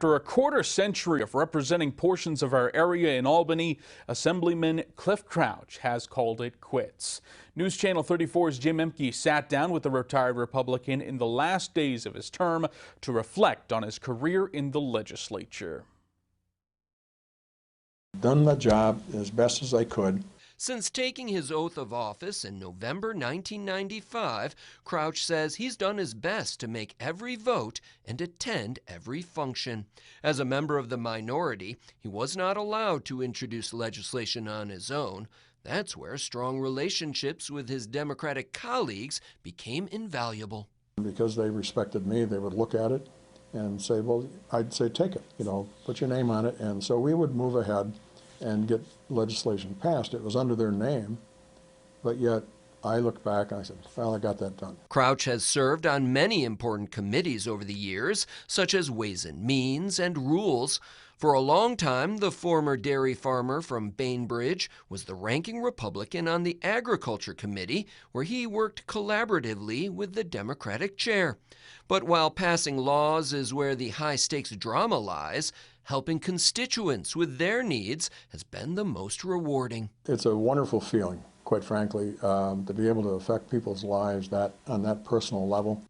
After a quarter century of representing portions of our area in Albany, Assemblyman Cliff Crouch has called it quits. News Channel 34's Jim Emke sat down with the retired Republican in the last days of his term to reflect on his career in the legislature. Done the job as best as I could. Since taking his oath of office in November 1995, Crouch says he's done his best to make every vote and attend every function. As a member of the minority, he was not allowed to introduce legislation on his own. That's where strong relationships with his Democratic colleagues became invaluable. Because they respected me, they would look at it and say, well, I'd say take it, put your name on it. And so we would move ahead and get legislation passed. It was under their name, but yet I looked back and I said, well, I got that done. Crouch has served on many important committees over the years, such as Ways and Means and Rules. For a long time, the former dairy farmer from Bainbridge was the ranking Republican on the Agriculture Committee, where he worked collaboratively with the Democratic chair. But while passing laws is where the high-stakes drama lies, helping constituents with their needs has been the most rewarding. It's a wonderful feeling, quite frankly, to be able to affect people's lives on that personal level.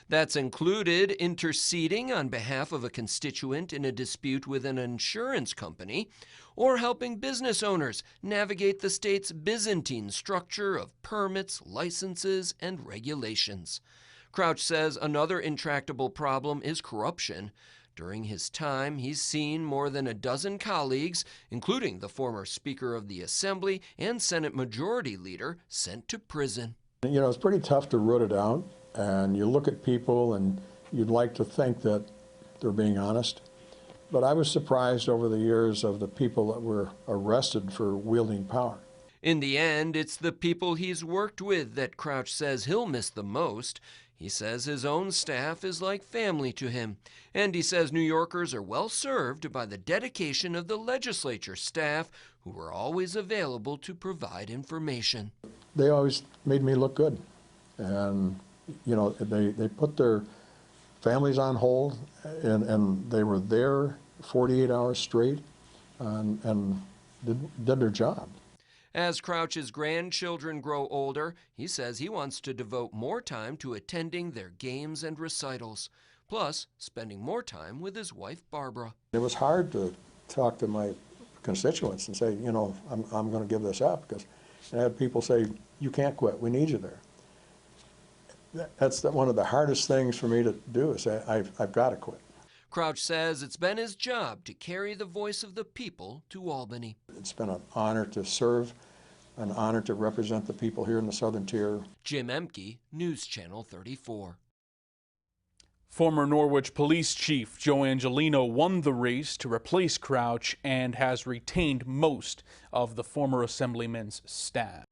That's included interceding on behalf of a constituent in a dispute with an insurance company, or helping business owners navigate the state's Byzantine structure of permits, licenses, and regulations. Crouch says another intractable problem is corruption. During his time, he's seen more than a dozen colleagues, including the former Speaker of the Assembly and Senate Majority Leader, sent to prison. It's pretty tough to root it out, and you look at people and you'd like to think that they're being honest. But I was surprised over the years of the people that were arrested for wielding power. In the end, it's the people he's worked with that Crouch says he'll miss the most. He says his own staff is like family to him, and he says New Yorkers are well served by the dedication of the legislature staff, who were always available to provide information. They always made me look good, and they put their families on hold, and they were there 48 hours straight and did their job. As Crouch's grandchildren grow older, he says he wants to devote more time to attending their games and recitals, plus spending more time with his wife, Barbara. It was hard to talk to my constituents and say, I'm going to give this up, because I had people say, you can't quit, we need you there. That's one of the hardest things for me to do, is say, I've got to quit. Crouch says it's been his job to carry the voice of the people to Albany. It's been an honor to serve, an honor to represent the people here in the Southern Tier. Jim Emke, News Channel 34. Former Norwich Police Chief Joe Angelino won the race to replace Crouch and has retained most of the former Assemblyman's staff.